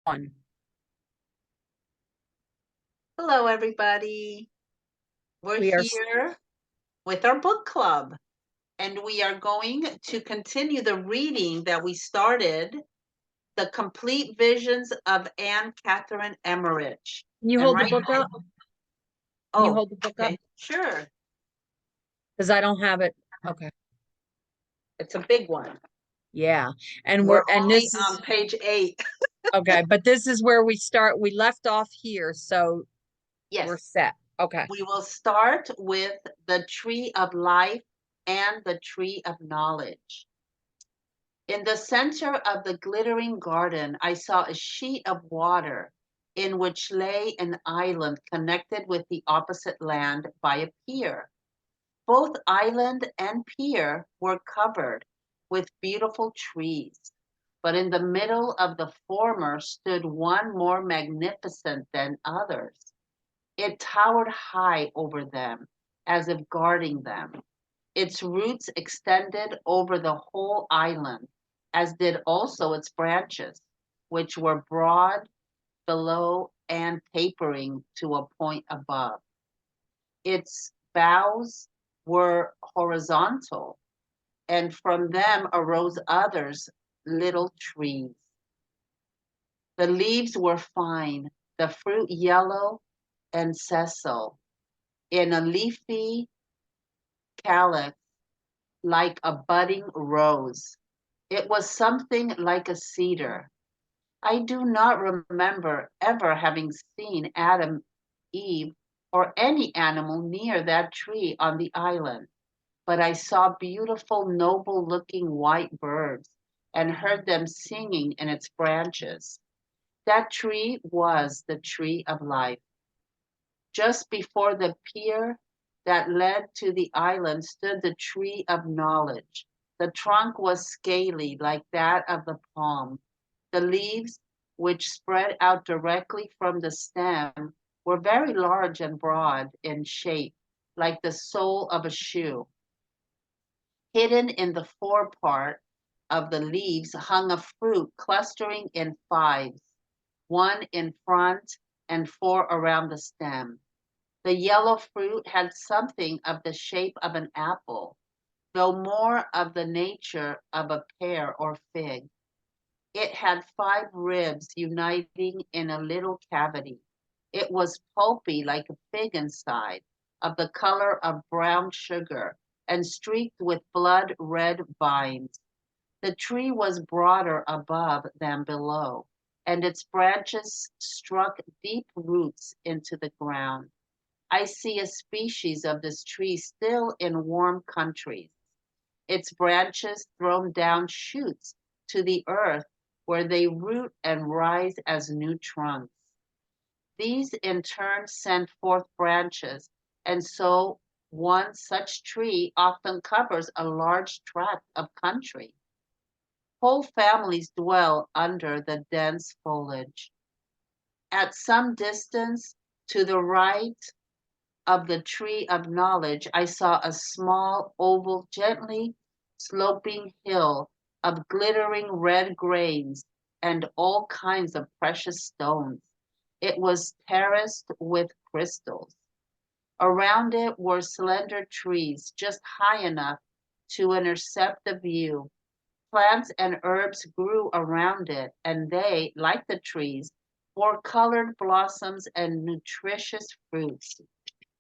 One. Hello, everybody. We're We are, here with our book club, and we are going to continue the reading that we started, The Complete Visions of Anne Catherine Emmerich. can you And hold the right book now, up? Can you oh, hold the book up? okay, sure. Because I don't have it. Okay. It's a big one. Yeah. And We're and only this on is page 8. okay, but this is where we start. We left off here, so we're Yes, set. Okay. we will start with the tree of life and the tree of knowledge. In the center of the glittering garden, I saw a sheet of water in which lay an island connected with the opposite land by a pier. Both island and pier were covered with beautiful trees, but in the middle of the former stood one more magnificent than others. It towered high over them, as if guarding them. Its roots extended over the whole island, as did also its branches, which were broad below and tapering to a point above. Its boughs were horizontal, and from them arose others, little trees. The leaves were fine, the fruit yellow and sessile, in a leafy calyx like a budding rose. It was something like a cedar. I do not remember ever having seen Adam, Eve, or any animal near that tree on the island, but I saw beautiful, noble looking white birds and heard them singing in its branches. That tree was the tree of life. Just before the pier that led to the island stood the tree of knowledge. The trunk was scaly like that of the palm. The leaves, which spread out directly from the stem, were very large and broad in shape, like the sole of a shoe. Hidden in the forepart of the leaves hung a fruit clustering in fives, one in front and four around the stem. The yellow fruit had something of the shape of an apple, though more of the nature of a pear or fig. It had 5 ribs uniting in a little cavity. It was pulpy like a fig inside, of the color of brown sugar, and streaked with blood red vines. The tree was broader above than below, and its branches struck deep roots into the ground. I see a species of this tree still in warm countries. Its branches throw down shoots to the earth where they root and rise as new trunks. These in turn send forth branches, and so one such tree often covers a large tract of country. Whole families dwell under the dense foliage. At some distance to the right of the tree of knowledge, I saw a small, oval, gently sloping hill of glittering red grains and all kinds of precious stones. It was terraced with crystals. Around it were slender trees just high enough to intercept the view. Plants and herbs grew around it, and they, like the trees, bore colored blossoms and nutritious fruits.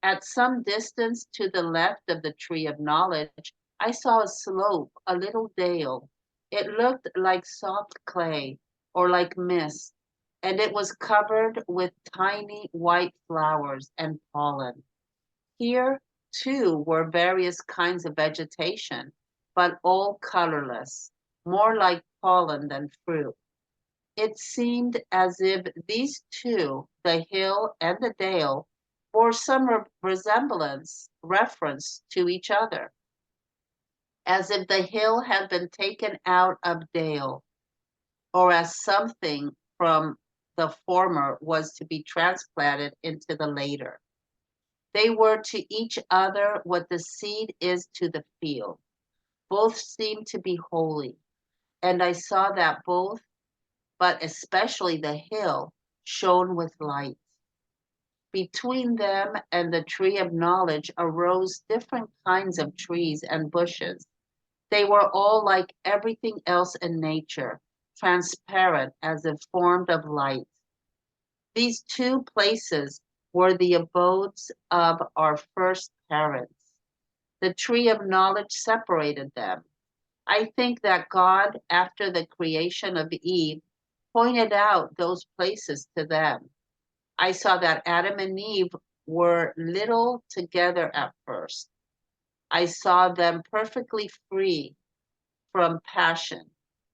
At some distance to the left of the tree of knowledge, I saw a slope, a little dale. It looked like soft clay or like mist, and it was covered with tiny white flowers and pollen. Here, too, were various kinds of vegetation, but all colorless, more like pollen than fruit. It seemed as if these two, the hill and the dale, bore some reference to each other, as if the hill had been taken out of dale, or as something from the former was to be transplanted into the later. They were to each other what the seed is to the field. Both seemed to be holy, and I saw that both but especially the hill, shone with light. Between them and the tree of knowledge arose different kinds of trees and bushes. They were all like everything else in nature, transparent as if formed of light. These two places were the abodes of our first parents. The tree of knowledge separated them. I think that God, after the creation of Eve, pointed out those places to them. I saw that Adam and Eve were little together at first. I saw them perfectly free from passion,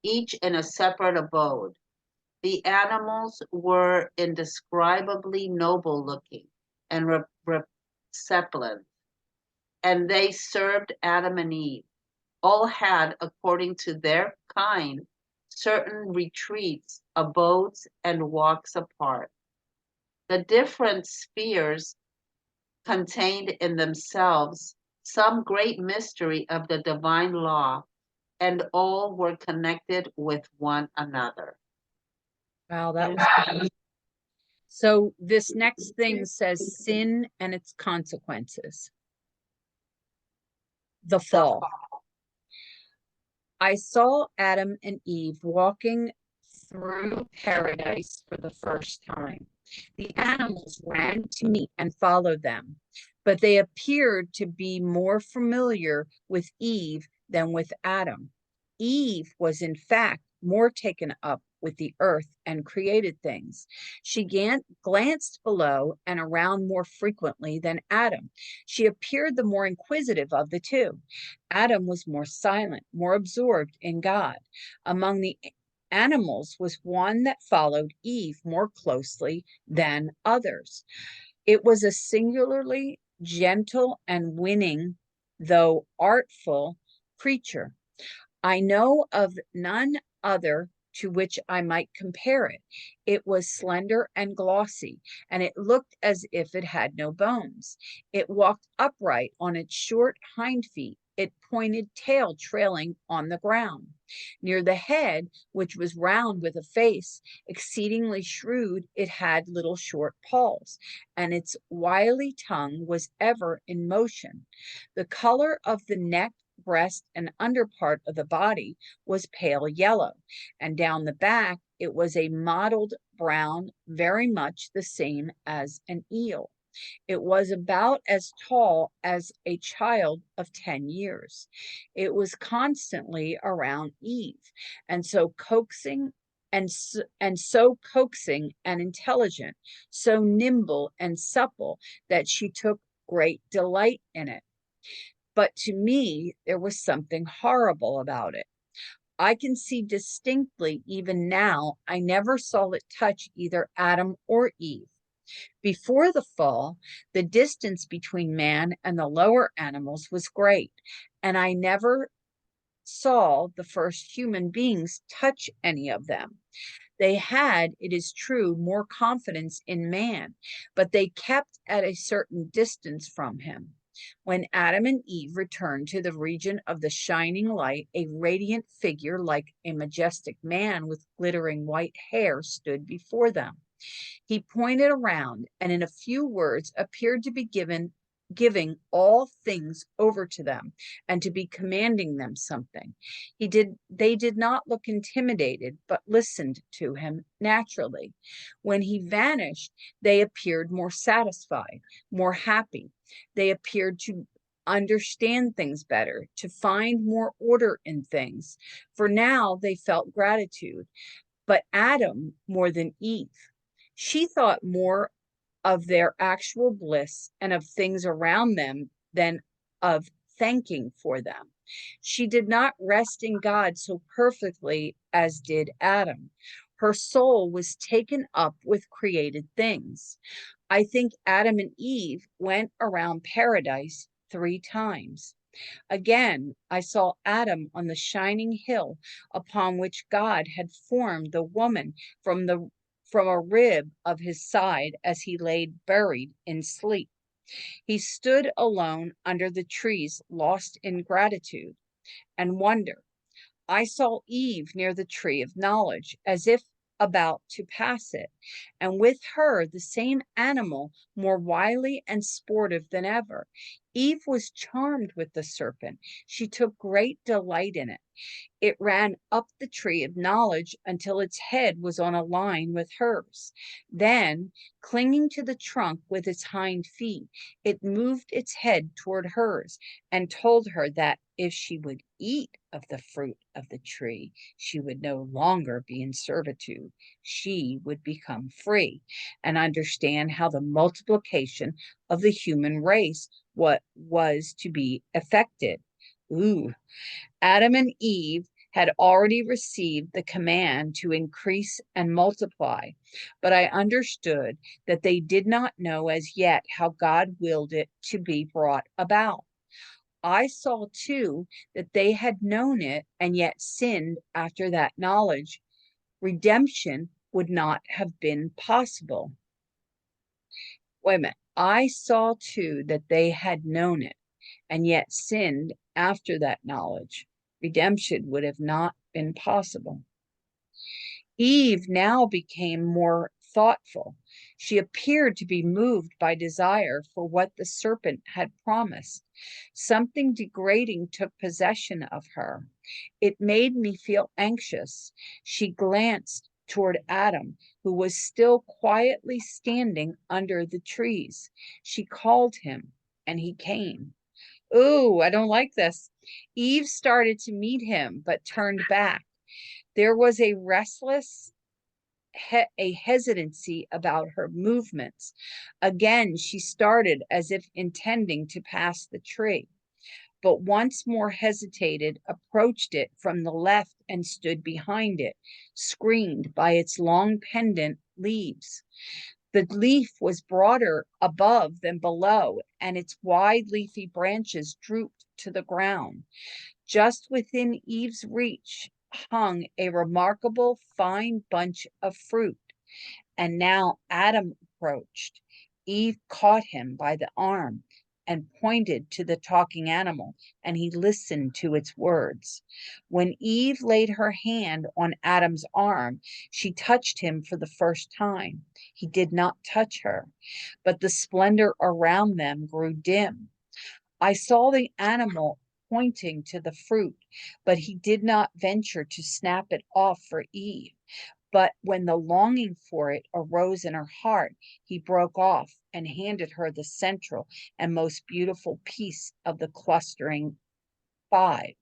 each in a separate abode. The animals were indescribably noble looking and resplendent, and they served Adam and Eve. All had, according to their kind, certain retreats, abodes, and walks apart. The different spheres contained in themselves some great mystery of the divine law, and all were connected with one another. Wow, that was good. So this next thing says sin and its consequences. The fall. I saw Adam and Eve walking through paradise for the first time. The animals ran to meet and followed them, but they appeared to be more familiar with Eve than with Adam. Eve was, in fact, more taken up with the earth and created things. She glanced below and around more frequently than Adam. She appeared the more inquisitive of the two. Adam was more silent, more absorbed in God. Among the animals was one that followed Eve more closely than others. It was a singularly gentle and winning, though artful, creature. I know of none other to which I might compare it. It was slender and glossy, and it looked as if it had no bones. It walked upright on its short hind feet, its pointed tail trailing on the ground. Near the head, which was round with a face exceedingly shrewd, it had little short paws, and its wily tongue was ever in motion. The color of the neck, breast, and under part of the body was pale yellow, and down the back it was a mottled brown, very much the same as an eel. It was about as tall as a child of 10 years. It was constantly around Eve, and so coaxing and so coaxing and intelligent, so nimble and supple that she took great delight in it. But to me, there was something horrible about it. I can see distinctly, even now, I never saw it touch either Adam or Eve. Before the fall, the distance between man and the lower animals was great, and I never saw the first human beings touch any of them. They had, it is true, more confidence in man, but they kept at a certain distance from him. When Adam and Eve returned to the region of the shining light, a radiant figure like a majestic man with glittering white hair stood before them. He pointed around and in a few words appeared to be giving all things over to them and to be commanding them something. They did not look intimidated, but listened to him naturally. When he vanished, they appeared more satisfied, more happy. They appeared to understand things better, to find more order in things. For now they felt gratitude, but Adam more than Eve. She thought more of their actual bliss and of things around them than of thanking for them. She did not rest in God so perfectly as did Adam. Her soul was taken up with created things. I think Adam and Eve went around paradise 3 times. Again, I saw Adam on the shining hill upon which God had formed the woman from a rib of his side as he lay buried in sleep. He stood alone under the trees, lost in gratitude and wonder. I saw Eve near the tree of knowledge, as if about to pass it, and with her the same animal, more wily and sportive than ever. Eve was charmed with the serpent. She took great delight in it. It ran up the tree of knowledge until its head was on a line with hers. Then, clinging to the trunk with its hind feet, it moved its head toward hers and told her that if she would eat of the fruit of the tree, she would no longer be in servitude. She would become free and understand how the multiplication of the human race what was to be effected. Ooh, Adam and Eve had already received the command to increase and multiply, but I understood that they did not know as yet how God willed it to be brought about. I saw too that they had known it and yet sinned after that knowledge. Redemption would not have been possible. Wait a minute. I saw too that they had known it and yet sinned after that knowledge. Redemption would have not been possible. Eve now became more thoughtful. She appeared to be moved by desire for what the serpent had promised. Something degrading took possession of her. It made me feel anxious. She glanced toward Adam, who was still quietly standing under the trees. She called him, and he came. Ooh, I don't like this. Eve started to meet him, but turned back. There was a restless, a hesitancy about her movements. Again, she started as if intending to pass the tree, but once more hesitated, approached it from the left, and stood behind it, screened by its long pendant leaves. The leaf was broader above than below, and its wide leafy branches drooped to the ground. Just within Eve's reach hung a remarkable fine bunch of fruit. And now Adam approached. Eve caught him by the arm and pointed to the talking animal, and he listened to its words. When Eve laid her hand on Adam's arm, she touched him for the first time. He did not touch her, but the splendor around them grew dim. I saw the animal pointing to the fruit, but he did not venture to snap it off for Eve. But when the longing for it arose in her heart, he broke off and handed her the central and most beautiful piece of the clustering five.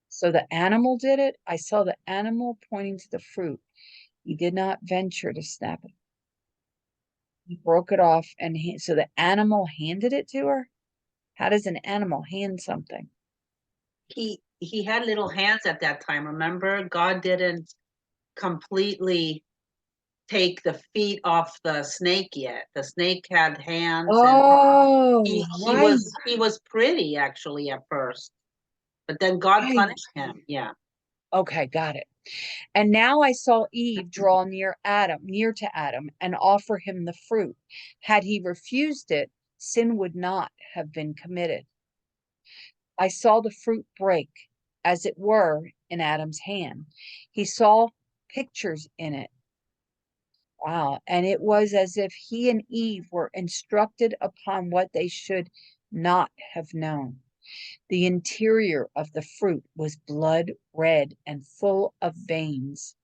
So the animal did it. I saw the animal pointing to the fruit. He did not venture to snap it. He broke it off, and so the animal handed it to her. How does an animal hand something? He had little hands at that time. Remember, God didn't completely take the feet off the snake yet. The snake had hands, and Oh, he right, was pretty actually at first, but then God right. punished him. Yeah. Okay, got it. And now I saw Eve draw near to Adam, and offer him the fruit. Had he refused it, sin would not have been committed. I saw the fruit break, as it were, in Adam's hand. He saw pictures in it. Wow. And it was as if he and Eve were instructed upon what they should not have known. The interior of the fruit was blood red and full of veins.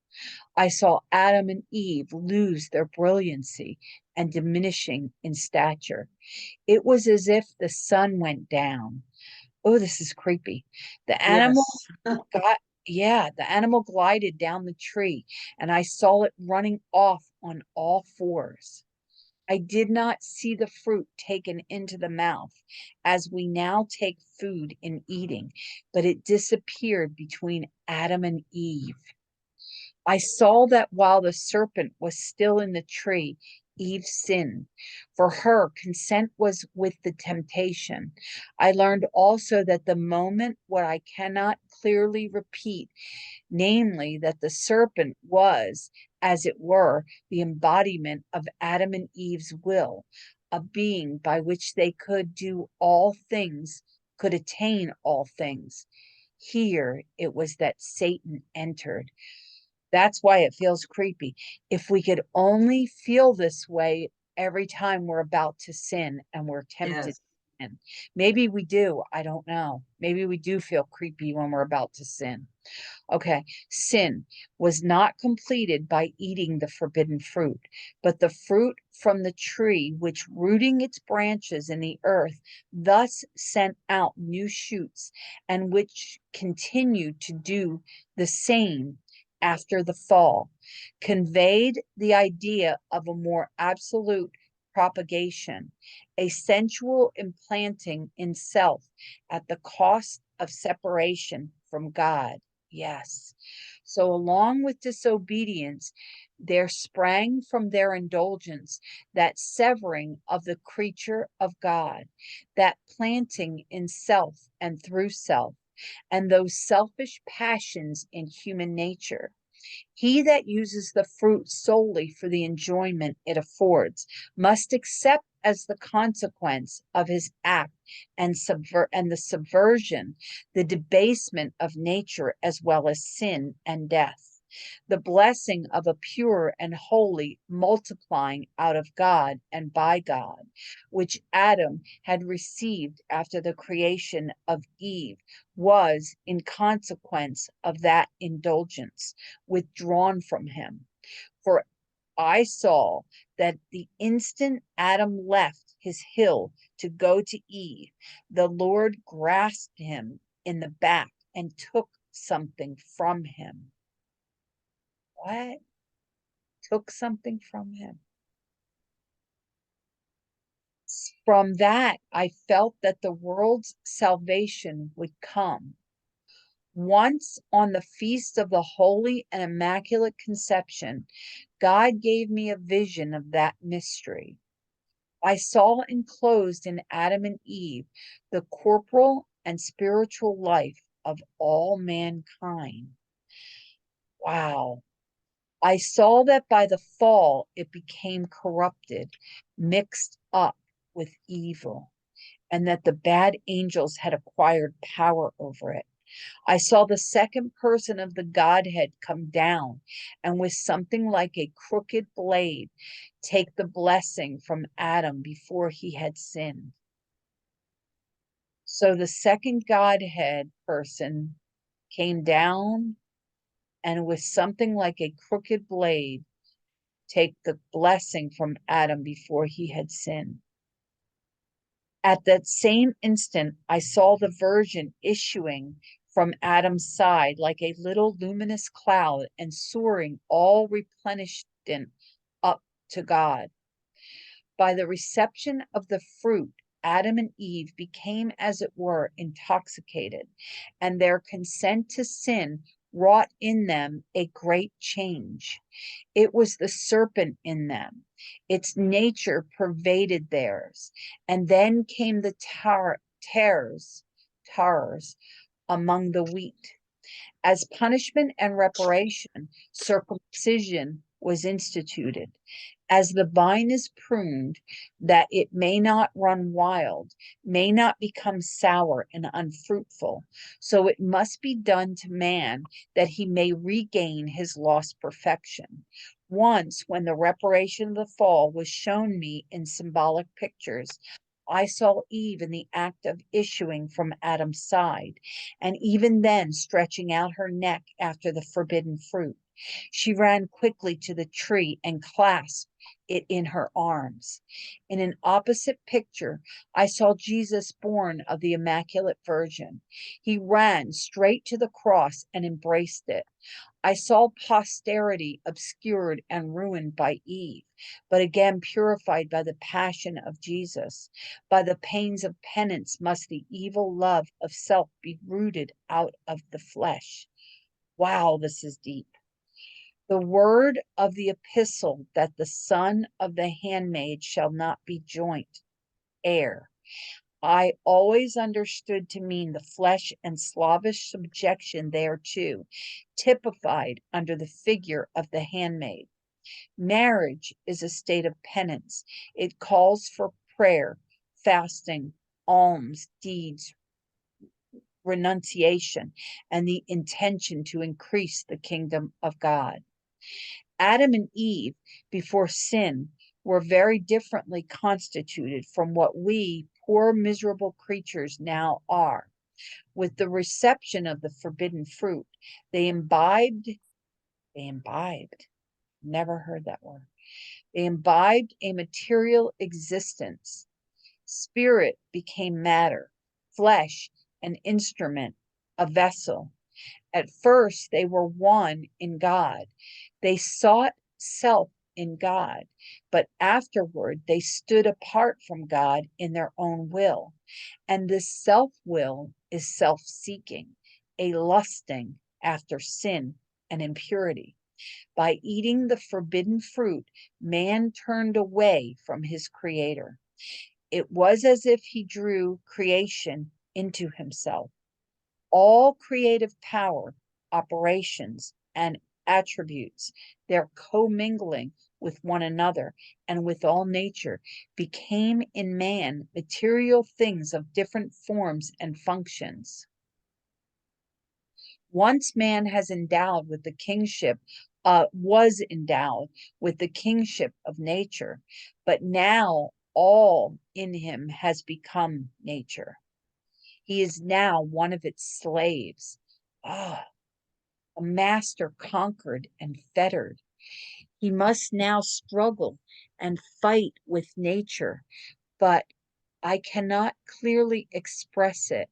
I saw Adam and Eve lose their brilliancy and diminishing in stature. It was as if the sun went down. Oh, this is creepy. The animal Yes. got, yeah, the animal glided down the tree, and I saw it running off on all fours. I did not see the fruit taken into the mouth as we now take food in eating, but it disappeared between Adam and Eve. I saw that while the serpent was still in the tree, Eve sinned. For her, consent was with the temptation. I learned also that the moment what I cannot clearly repeat, namely that the serpent was, as it were, the embodiment of Adam and Eve's will, a being by which they could do all things, could attain all things. Here it was that Satan entered. That's why it feels creepy. If we could only feel this way every time we're about to sin and we're tempted Yes. to sin. Maybe we do. I don't know. Maybe we do feel creepy when we're about to sin. Okay, sin was not completed by eating the forbidden fruit, but the fruit from the tree, which rooting its branches in the earth, thus sent out new shoots, and which continued to do the same after the fall, conveyed the idea of a more absolute propagation, a sensual implanting in self at the cost of separation from God. Yes. So, along with disobedience, there sprang from their indulgence that severing of the creature of God, that planting in self and through self, and those selfish passions in human nature. He that uses the fruit solely for the enjoyment it affords must accept as the consequence of his act and the subversion, the debasement of nature as well as sin and death. The blessing of a pure and holy multiplying out of God and by God, which Adam had received after the creation of Eve, was, in consequence of that indulgence, withdrawn from him. For I saw that the instant Adam left his hill to go to Eve, the Lord grasped him in the back and took something from him. What? Took something from him. From that, I felt that the world's salvation would come. Once on the feast of the Holy and Immaculate Conception, God gave me a vision of that mystery. I saw enclosed in Adam and Eve the corporal and spiritual life of all mankind. Wow. I saw that by the fall it became corrupted, mixed up with evil, and that the bad angels had acquired power over it. I saw the second person of the Godhead come down and with something like a crooked blade take the blessing from Adam before he had sinned. So the second Godhead person came down and with something like a crooked blade take the blessing from Adam before he had sinned. At that same instant, I saw the Virgin issuing from Adam's side like a little luminous cloud and soaring all replenished up to God. By the reception of the fruit, Adam and Eve became, as it were, intoxicated, and their consent to sin wrought in them a great change. It was the serpent in them. Its nature pervaded theirs. And then came the tares among the wheat. As punishment and reparation, circumcision was instituted. As the vine is pruned, that it may not run wild, may not become sour and unfruitful, so it must be done to man that he may regain his lost perfection. Once, when the reparation of the fall was shown me in symbolic pictures, I saw Eve in the act of issuing from Adam's side, and even then stretching out her neck after the forbidden fruit. She ran quickly to the tree and clasped it in her arms. In an opposite picture, I saw Jesus born of the Immaculate Virgin. He ran straight to the cross and embraced it. I saw posterity obscured and ruined by Eve, but again purified by the passion of Jesus. By the pains of penance must the evil love of self be rooted out of the flesh. Wow, this is deep. The word of the epistle that the son of the handmaid shall not be joint heir. I always understood to mean the flesh and slavish subjection thereto, typified under the figure of the handmaid. Marriage is a state of penance. It calls for prayer, fasting, alms, deeds, renunciation and the intention to increase the kingdom of God. Adam and Eve, before sin, were very differently constituted from what we, poor, miserable creatures, now are. With the reception of the forbidden fruit, they imbibed, never heard that word. They imbibed a material existence. Spirit became matter, flesh an instrument, a vessel. At first, they were one in God. They sought self in God, but afterward, they stood apart from God in their own will. And this self will is self seeking, a lusting after sin and impurity. By eating the forbidden fruit, man turned away from his creator. It was as if he drew creation into himself. All creative power, operations, and attributes, their commingling with one another and with all nature, became in man material things of different forms and functions. Once man has endowed with the kingship, was endowed with the kingship of nature, but now all in him has become nature. He is now one of its slaves. Ah, a master conquered and fettered. He must now struggle and fight with nature, but I cannot clearly express it.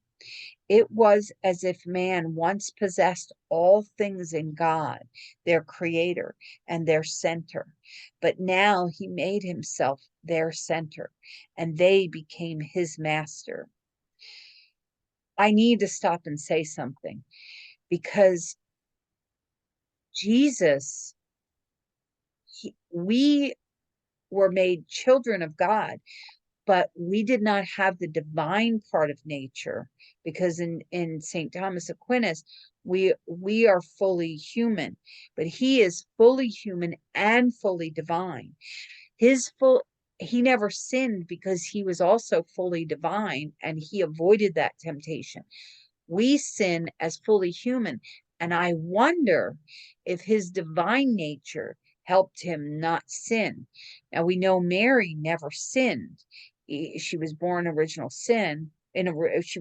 It was as if man once possessed all things in God, their creator and their center, but now he made himself their center, and they became his master. I need to stop and say something because Jesus, we were made children of God, but we did not have the divine part of nature because in St. Thomas Aquinas, we are fully human, but he is fully human and fully divine. His full He never sinned because he was also fully divine and he avoided that temptation. We sin as fully human. And I wonder if his divine nature helped him not sin. Now we know Mary never sinned. She was born original sin. She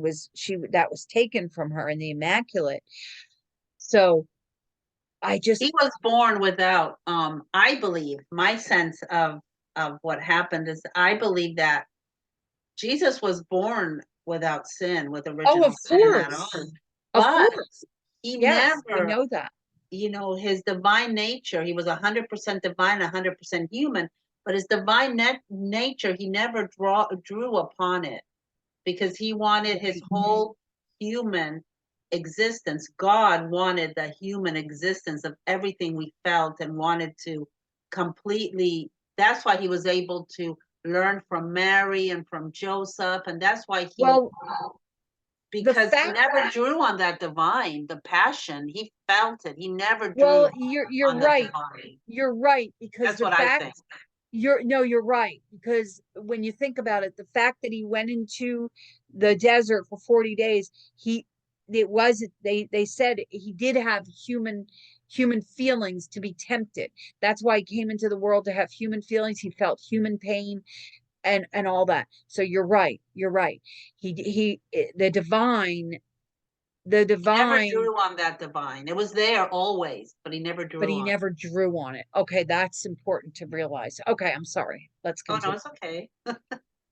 that was taken from her in the Immaculate. So I just He was born without, I believe, my sense of what happened is I believe that Jesus was born without sin, with oh, original of sin at all. course. Of But course. he Yes, we never, know that. his divine nature, he was 100% divine, 100% human, but his divine nature, he never drew upon it because he wanted his Right. whole human existence. God wanted the human existence of everything we felt and wanted to completely. That's why he was able to learn from Mary and from Joseph. And that's why Well, the because he fact never drew on that divine, the passion. He felt it. He never drew Well, you're on the right. divine. You're right because That's the what I fact think. you're right because when you think about it, the fact that he went into the desert for 40 days, he it was they said he did have human feelings to be tempted. That's why he came into the world to have human feelings. He felt human pain and all that. So you're right. You're right. He the He never divine drew on that divine. It was there always, but he never but drew he on it. never drew on it. Okay, that's important to realize. Okay, I'm sorry. Let's Oh no, continue. it's okay.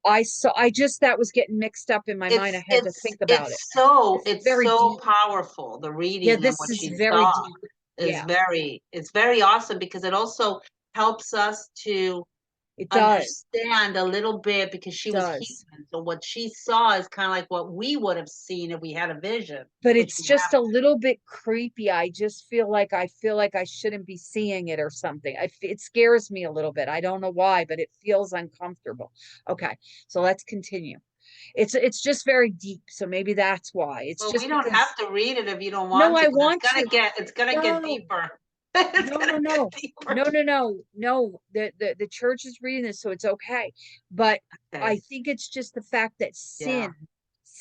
I just that was getting mixed up in my mind. I had to think about it. This is It's very so deep. powerful. The Yeah, reading and this what is she very saw deep. is Yeah, very awesome because it also helps us to it does. understand a little bit because she It was does. human. So what she saw is kind of like what we would have seen if we had a vision, But which it's we just a haven't. little bit creepy. I feel like I shouldn't be seeing it or something. It scares me a little bit. I don't know why, but it feels uncomfortable. Okay, so let's continue. It's just very deep, so maybe that's why. It's Well, just we don't have because to read it if you don't no, want to, I because want to. it's gonna get No, deeper. It's no, no, gonna get no, deeper. no, no, no, no. The church is reading this, so it's okay. But I Okay. think it's just the fact that Yeah.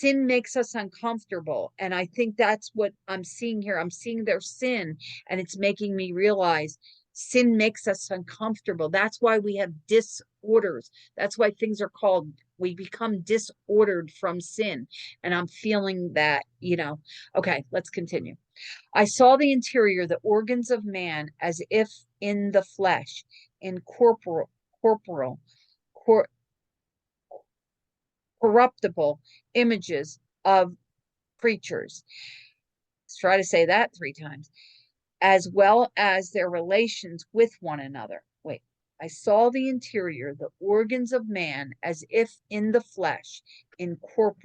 sin makes us uncomfortable. And I think that's what I'm seeing here. I'm seeing their sin, and it's making me realize sin makes us uncomfortable. That's why we have disorders. That's why things are called, we become disordered from sin. And I'm feeling that, Okay, let's continue. I saw the interior, the organs of man, as if in the flesh, in corporal, cor- corruptible images of creatures. Let's try to say that 3 times. As well as their relations with one another. Wait, I saw the interior, the organs of man, as if in the flesh, in cor-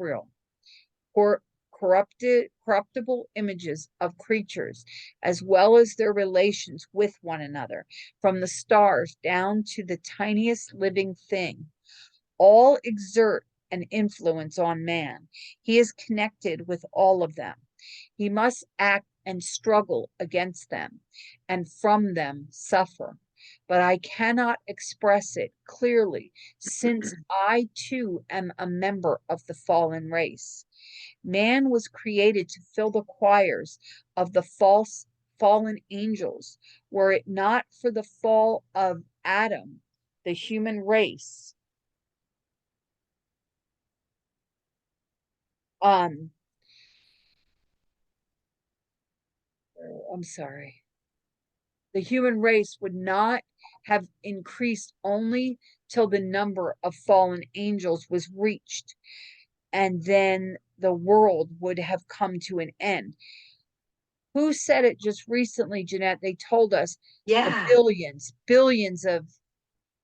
corruptible images of creatures, as well as their relations with one another, from the stars down to the tiniest living thing. All exert an influence on man. He is connected with all of them. He must act and struggle against them, and from them suffer. But I cannot express it clearly, since I too am a member of the fallen race. Man was created to fill the choirs of the fallen angels. Were it not for the fall of Adam, the human race, um, I'm sorry, the human race would not have increased only till the number of fallen angels was reached, and then the world would have come to an end. Who said it just recently, Jeanette? They told us the Yeah. billions of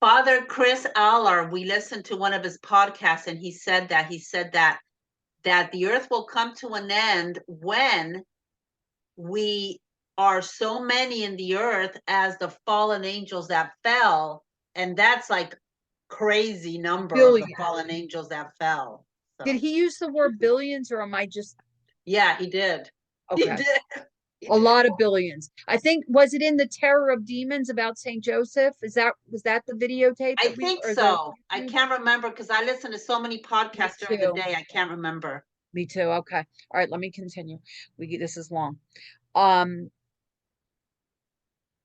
Father Chris Aller, we listened to one of his podcasts, and he said that the earth will come to an end when we are so many in the earth as the fallen angels that fell, and that's like crazy number of the billions. fallen angels that fell. Did So he use the word billions, or am I just yeah, he did. He okay? did. He A did. lot of billions. I think, was it in the Terror of Demons about Saint Joseph? Was that the videotape I that we, think or the so. I YouTube? can't remember because I listen to so many Me podcasts during the too. day. I can't remember. Me too. Okay. All right, let me continue. This is long. Um,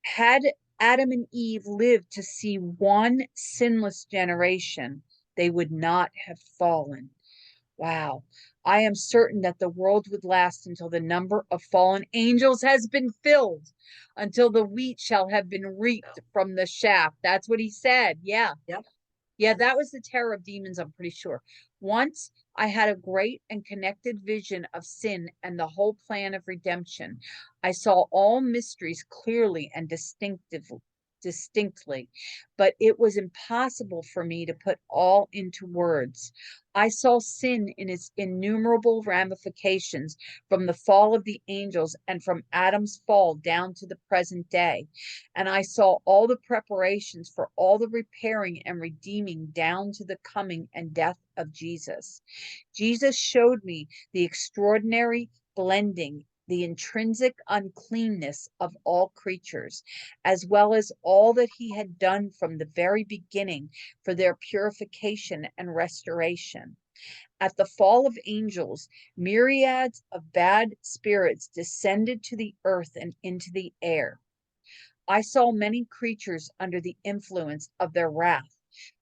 had Adam and Eve lived to see one sinless generation, they would not have fallen. Wow. I am certain that the world would last until the number of fallen angels has been filled, until the wheat shall have been reaped from the shaft. That's what he said. Yeah. Yep. Yeah, that was the Terror of Demons, I'm pretty sure. Once I had a great and connected vision of sin and the whole plan of redemption. I saw all mysteries clearly and distinctly, but it was impossible for me to put all into words. I saw sin in its innumerable ramifications from the fall of the angels and from Adam's fall down to the present day. And I saw all the preparations for all the repairing and redeeming down to the coming and death of Jesus. Jesus showed me the extraordinary blending, the intrinsic uncleanness of all creatures, as well as all that he had done from the very beginning for their purification and restoration. At the fall of angels, myriads of bad spirits descended to the earth and into the air. I saw many creatures under the influence of their wrath,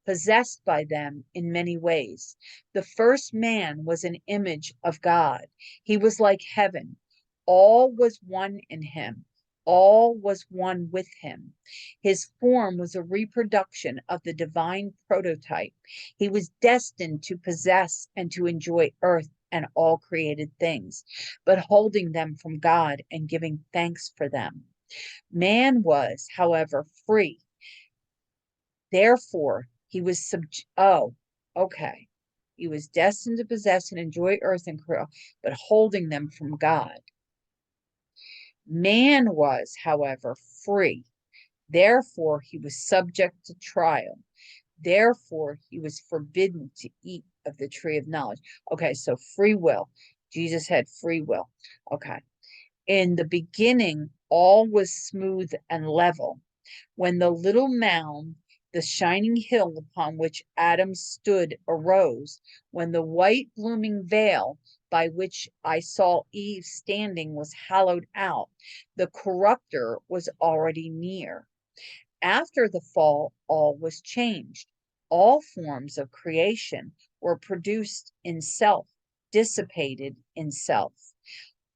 possessed by them in many ways. The first man was an image of God. He was like heaven. All was one in him. All was one with him. His form was a reproduction of the divine prototype. He was destined to possess and to enjoy earth and all created things, but holding them from God and giving thanks for them. Man was, however, free. Therefore, he was okay. He was destined to possess and enjoy earth and crew, but holding them from God. Man was, however, free. Therefore, he was subject to trial. Therefore, he was forbidden to eat of the tree of knowledge. Okay, so free will. Jesus had free will. Okay. In the beginning, all was smooth and level. When the little mound, The shining hill upon which Adam stood arose when the white blooming veil by which I saw Eve standing was hollowed out. The corrupter was already near. After the fall, all was changed. All forms of creation were produced in self, dissipated in self.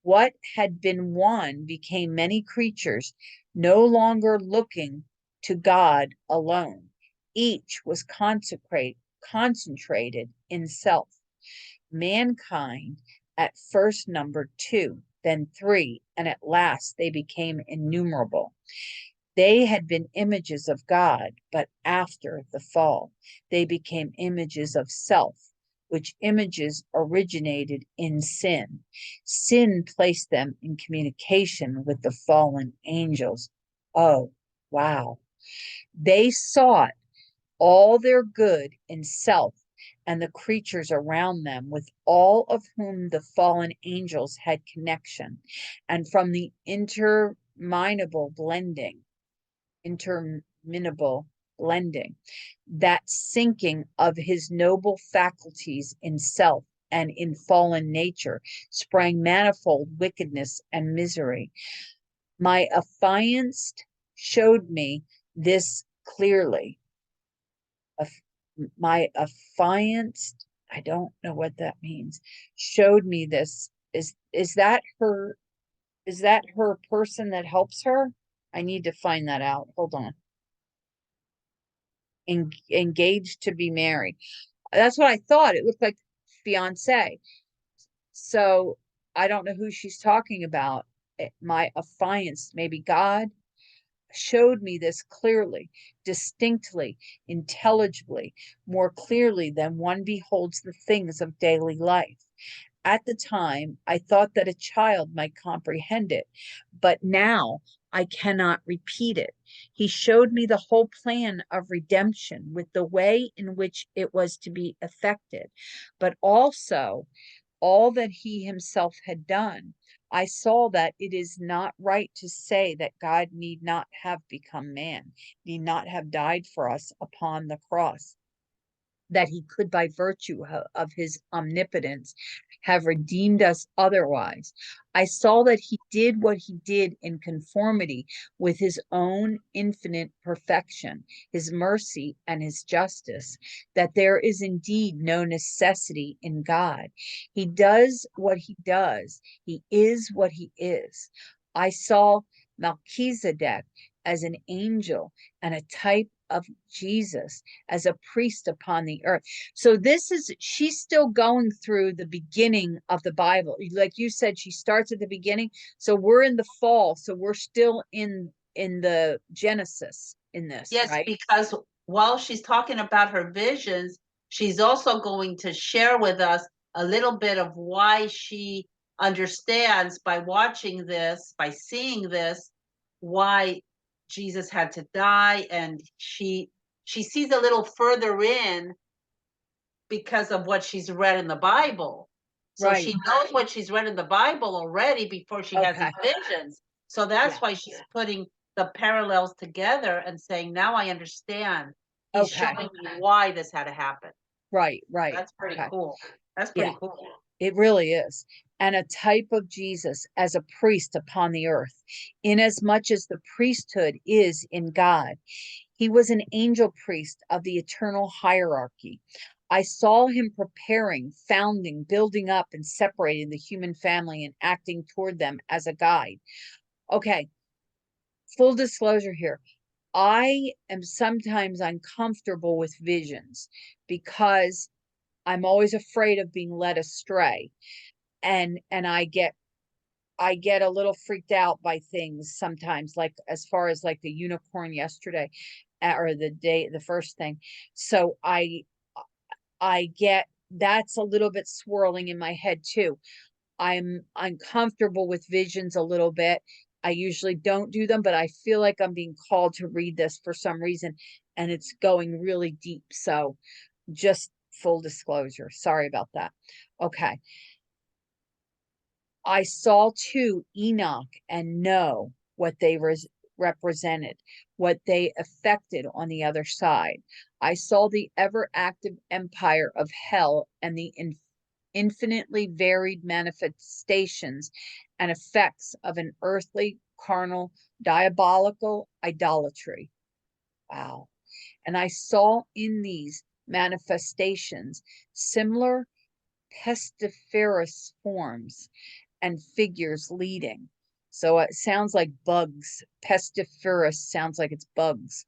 What had been one became many creatures, no longer looking to God alone. Each was concentrated in self. Mankind at first numbered two, then three, and at last they became innumerable. They had been images of God, but after the fall, they became images of self, which images originated in sin. Sin placed them in communication with the fallen angels. Oh, wow. They sought all their good in self and the creatures around them, with all of whom the fallen angels had connection, and from the interminable blending, that sinking of his noble faculties in self and in fallen nature, sprang manifold wickedness and misery. My affianced showed me this clearly. My affianced, I don't know what that means, showed me this. Is that her? Is that her person that helps her? I need to find that out. Hold on. Engaged to be married. That's what I thought. It looked like fiance. So I don't know who she's talking about. My affianced, maybe God showed me this clearly, distinctly, intelligibly, more clearly than one beholds the things of daily life. At the time, I thought that a child might comprehend it, but now I cannot repeat it. He showed me the whole plan of redemption with the way in which it was to be effected, but also all that he himself had done. I saw that it is not right to say that God need not have become man, need not have died for us upon the cross, that he could, by virtue of his omnipotence, have redeemed us otherwise. I saw that he did what he did in conformity with his own infinite perfection, his mercy, and his justice, that there is indeed no necessity in God. He does what he does, he is what he is. I saw Melchizedek as an angel and a type of Jesus as a priest upon the earth. So she's still going through the beginning of the Bible. Like you said, she starts at the beginning. So we're in the fall. So we're still in the Genesis in this, Yes, right? because while she's talking about her visions, she's also going to share with us a little bit of why she understands by watching this, by seeing this, why Jesus had to die, and she sees a little further in because of what she's read in the Bible. So Right. she knows what she's read in the Bible already before she has Okay. these visions. So that's Yeah. why she's putting the parallels together and saying, now I understand. He's Okay. showing me why this had to happen. Right. Right. That's pretty Okay. cool. That's Yeah. pretty cool. It really is. And a type of Jesus as a priest upon the earth, inasmuch as the priesthood is in God. He was an angel priest of the eternal hierarchy. I saw him preparing, founding, building up, and separating the human family and acting toward them as a guide. Okay, full disclosure here. I am sometimes uncomfortable with visions because I'm always afraid of being led astray. And I get a little freaked out by things sometimes, like as far as like the unicorn yesterday, or the first thing. So I get that's a little bit swirling in my head too. I'm uncomfortable with visions a little bit. I usually don't do them, but I feel like I'm being called to read this for some reason, and it's going really deep. So just full disclosure. Sorry about that. Okay. I saw too Enoch and know represented, what they affected on the other side. I saw the ever active empire of hell and the infinitely varied manifestations and effects of an earthly, carnal, diabolical idolatry. Wow. And I saw in these manifestations similar pestiferous forms and figures leading. So it sounds like bugs. Pestiferous sounds like it's bugs.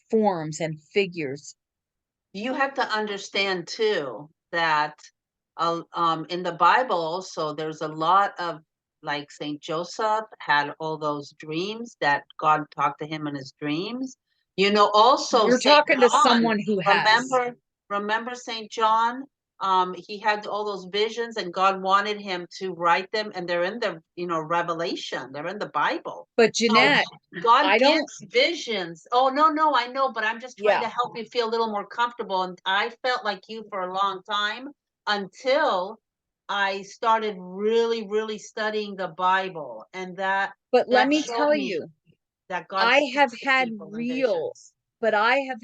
Forms and figures. You have to understand too that in the Bible also there's a lot of, like, Saint Joseph had all those dreams that God talked to him in his dreams. You know, also You're Saint talking to John. someone who has. Remember Saint John? He had all those visions, and God wanted him to write them, and they're in the, Revelation. They're in the Bible. But So Jeanette, God I don't, gives visions. Oh, no, no, I know, but I'm just trying yeah, to help you feel a little more comfortable. And I felt like you for a long time until I started really, really studying the Bible. And but let that me showed tell me you, that God I have speaks to had people in real, visions. but I have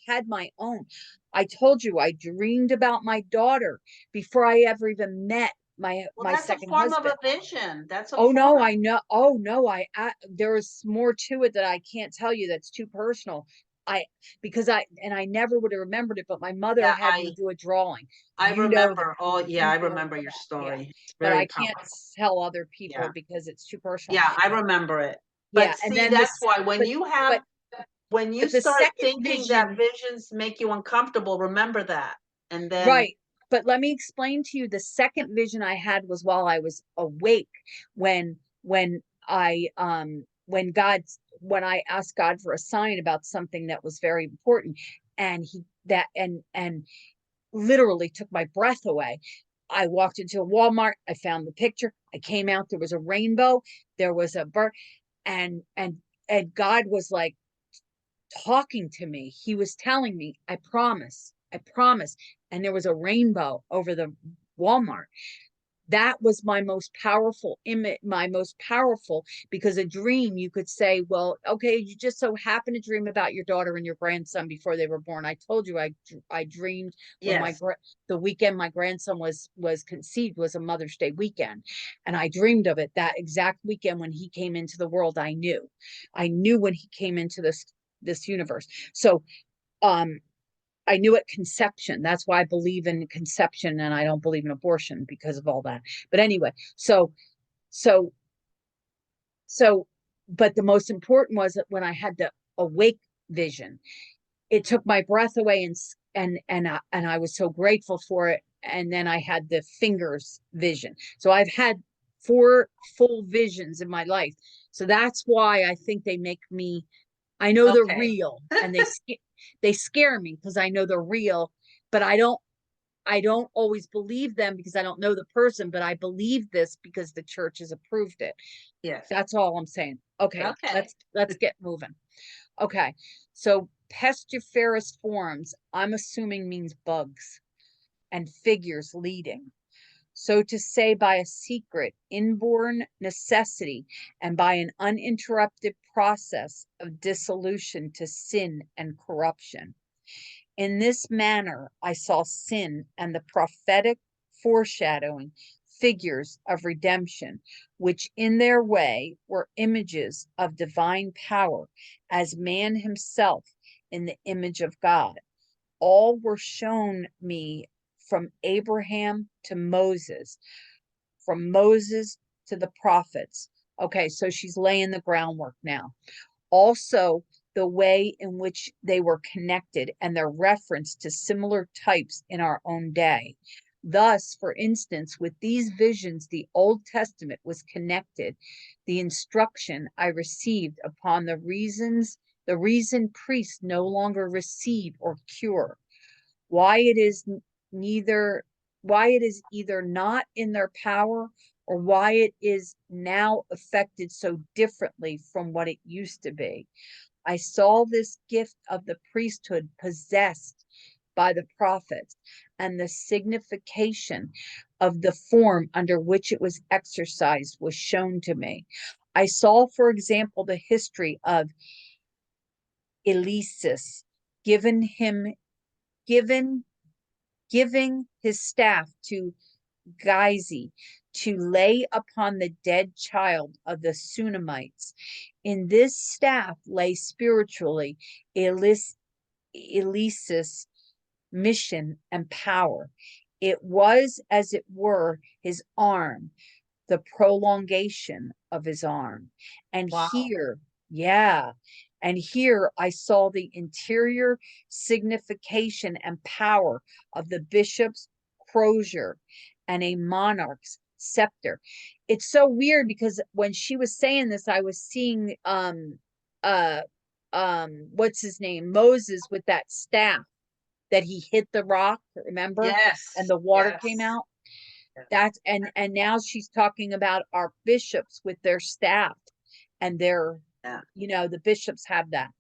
had my own. I told you I dreamed about my daughter before I ever even met Well, my that's a second form of husband. a vision. That's a Oh no, I form. know. Oh no, there is more to it that I can't tell you. That's too personal. I because I never would have remembered it, but my mother Yeah, had me do a drawing. I You know that remember. Oh, yeah, you I know remember about your that. Yeah. story. It's But very I can't powerful. tell other people Yeah. because it's too personal. Yeah, I remember it. Yeah, But and see, then that's this why but but when you but the start second thinking that vision, visions make you uncomfortable, remember that. And then, right. But let me explain to you the second vision I had was while I was awake when when I asked God for a sign about something that was very important and he that and literally took my breath away. I walked into a Walmart, I found the picture, I came out, there was a rainbow, there was a bird, and and God was like talking to me. He was telling me, I promise, I promise. And there was a rainbow over the Walmart. That was my most powerful image, my most powerful, because a dream, you could say, well, okay, you just so happen to dream about your daughter and your grandson before they were born. I told you I dreamed when yes, the weekend my grandson was conceived was a Mother's Day weekend, and I dreamed of it that exact weekend when he came into the world. I knew when he came into this universe. So um I knew at conception. That's why I believe in conception and I don't believe in abortion because of all that. But anyway, so so but the most important was that when I had the awake vision, it took my breath away and I was so grateful for it. And then I had the fingers vision. So I've had four full visions in my life. So that's why I think they make me, I know they're okay. real and they scare me because I know they're real, but I don't always believe them because I don't know the person, but I believe this because the church has approved it. Yes. That's all I'm saying. Okay, Okay. let's get moving. Okay. So pestiferous forms, I'm assuming means bugs and figures leading. So to say by a secret, inborn necessity and by an uninterrupted process of dissolution to sin and corruption. In this manner, I saw sin and the prophetic foreshadowing figures of redemption, which in their way were images of divine power, as man himself in the image of God. All were shown me from Abraham to Moses, from Moses to the prophets. Okay, so she's laying the groundwork now. Also, the way in which they were connected and their reference to similar types in our own day. Thus, for instance, with these visions, the Old Testament was connected. The instruction I received upon the reason priests no longer receive or cure, why it is neither why it is either not in their power or why it is now affected so differently from what it used to be. I saw this gift of the priesthood possessed by the prophets and the signification of the form under which it was exercised was shown to me. I saw, for example, the history of Eliseus given him given giving his staff to Gizi to lay upon the dead child of the Sunamites. In this staff lay spiritually Eliseus' mission and power. It was, as it were, his arm, the prolongation of his arm. And Wow. here, yeah, and here I saw the interior signification and power of the bishop's crozier and a monarch's scepter. It's so weird because when she was saying this, I was seeing uh what's his name? Moses with that staff that he hit the rock, remember? And Yes. the water came Yes. out. That's and now she's talking about our bishops with their staff and their, Yeah. the bishops have that.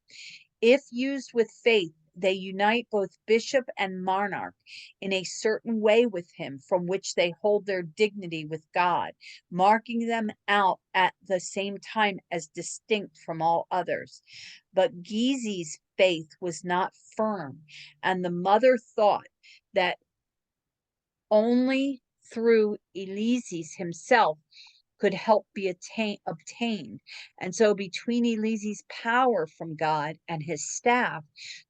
If used with faith, they unite both bishop and monarch in a certain way with him from which they hold their dignity with God, marking them out at the same time as distinct from all others. But Gizi's faith was not firm, and the mother thought that only through Eliseus himself could help be obtained. And so, between Elise's power from God and his staff,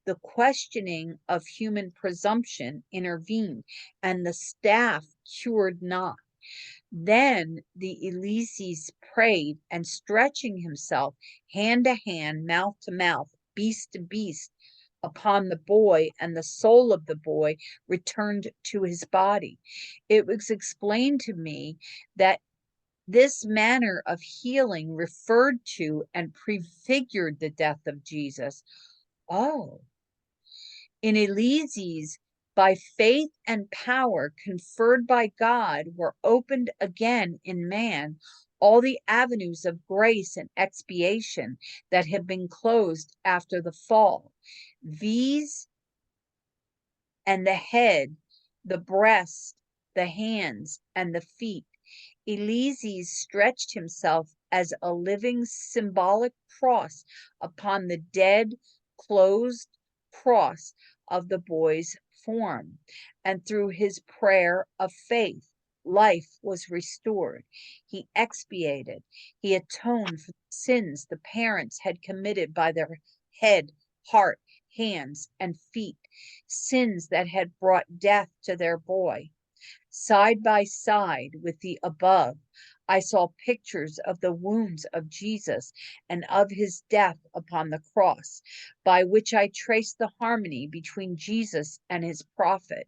the questioning of human presumption intervened, and the staff cured not. Then the Eliseus prayed, and stretching himself hand to hand, mouth to mouth, beast to beast, upon the boy, and the soul of the boy returned to his body. It was explained to me that this manner of healing referred to and prefigured the death of Jesus. Oh, in Elise's, by faith and power conferred by God, were opened again in man all the avenues of grace and expiation that had been closed after the fall. These and the head, the breast, the hands, and the feet. Eliseus stretched himself as a living symbolic cross upon the dead, closed cross of the boy's form, and through his prayer of faith, life was restored. He expiated, he atoned for the sins the parents had committed by their head, heart, hands, and feet, sins that had brought death to their boy. Side by side with the above, I saw pictures of the wounds of Jesus and of his death upon the cross, by which I traced the harmony between Jesus and his prophet.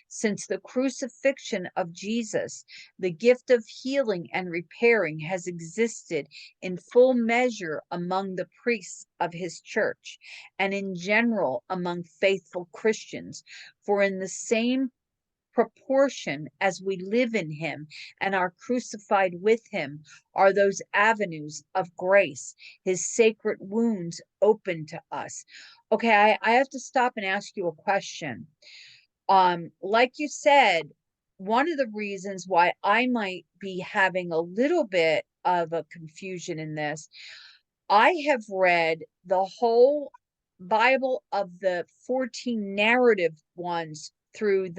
Since the crucifixion of Jesus, the gift of healing and repairing has existed in full measure among the priests of his church and in general among faithful Christians. For in the same proportion as we live in him and are crucified with him are those avenues of grace, his sacred wounds open to us. Okay, I have to stop and ask you a question. Like you said, one of the reasons why I might be having a little bit of a confusion in this, I have read the whole Bible of the 14 narrative ones through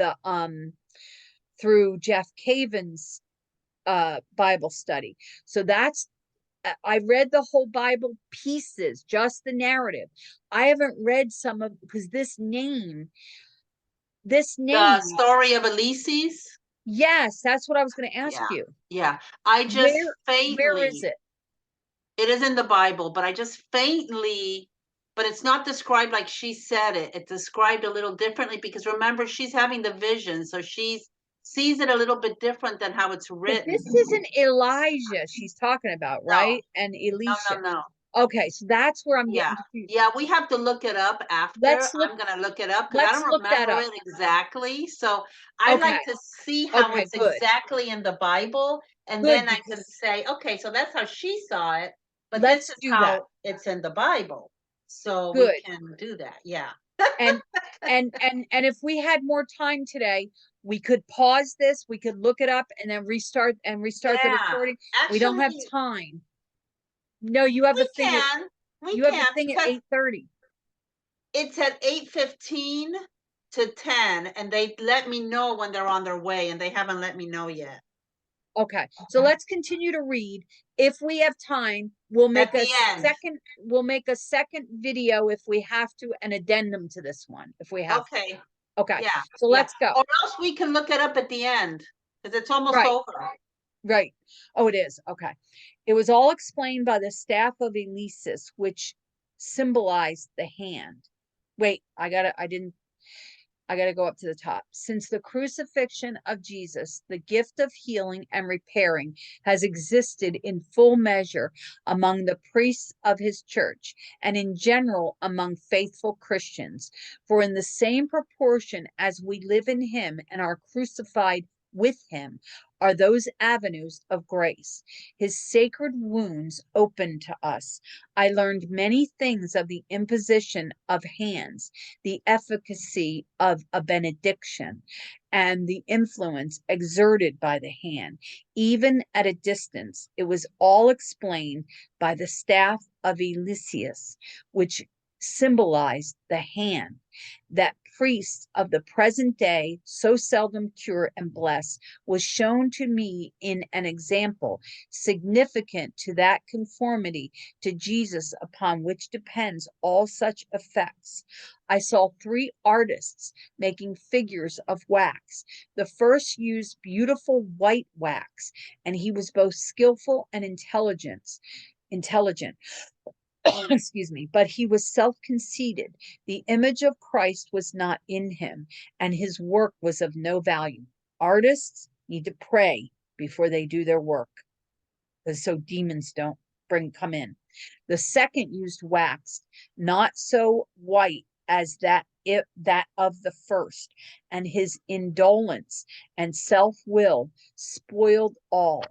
Jeff Caven's Bible study. So that's I read the whole Bible pieces, just the narrative. I haven't read some of because this The name, story of Elise's. yes, that's what I was going to ask Yeah. you. Yeah. I just Where is faintly, it? it is in the Bible, but I just faintly, but it's not described like she said it. It's described a little differently because remember, she's having the vision. So she sees it a little bit different than how it's But written. this isn't Elijah she's talking about, No, right? And no, Elisha. no, no. Okay, so that's where I'm Yeah. getting confused. Yeah, we have to look it up after. Let's look I'm gonna look it up because I let's don't look that remember up. it exactly. So I Okay. like to see how Okay, it's good. exactly in the Bible, and Good then I can because say, okay, so that's how she saw it, but this let's is do that. how it's in the Bible. So we Good. can do that. Yeah. And and if we had more time today, we could pause this, we could look it up and then restart the Yeah. recording. We don't have Actually, time. No, you have a We thing at can. We you have a can thing at because 8:30. it's at 8:15 to 10, and they let me know when they're on their way, and they haven't let me know yet. Okay, so let's continue to read. If we have time, At the end. we'll make a second video if we have to, an addendum to this one if we have to. Okay. Okay, Yeah. so Yeah. let's go. Or else we can look it up at the end because it's almost Right, over. right. Oh, it is. Okay. It was all explained by the staff of Eliseus, which symbolized the hand. Wait, I got to go up to the top. Since the crucifixion of Jesus, the gift of healing and repairing has existed in full measure among the priests of his church and in general among faithful Christians. For in the same proportion as we live in him and are crucified with him, are those avenues of grace. His sacred wounds opened to us. I learned many things of the imposition of hands, the efficacy of a benediction, and the influence exerted by the hand. Even at a distance, it was all explained by the staff of Eliseus, which symbolized the hand. That priests of the present day so seldom cure and bless was shown to me in an example significant to that conformity to Jesus upon which depends all such effects. I saw 3 artists making figures of wax. The first used beautiful white wax, and he was both skillful and intelligent. Excuse me, but he was self-conceited. The image of Christ was not in him, and his work was of no value. Artists need to pray before they do their work, so demons don't come in. The second used wax, not so white as that of the first, and his indolence and self-will spoiled all.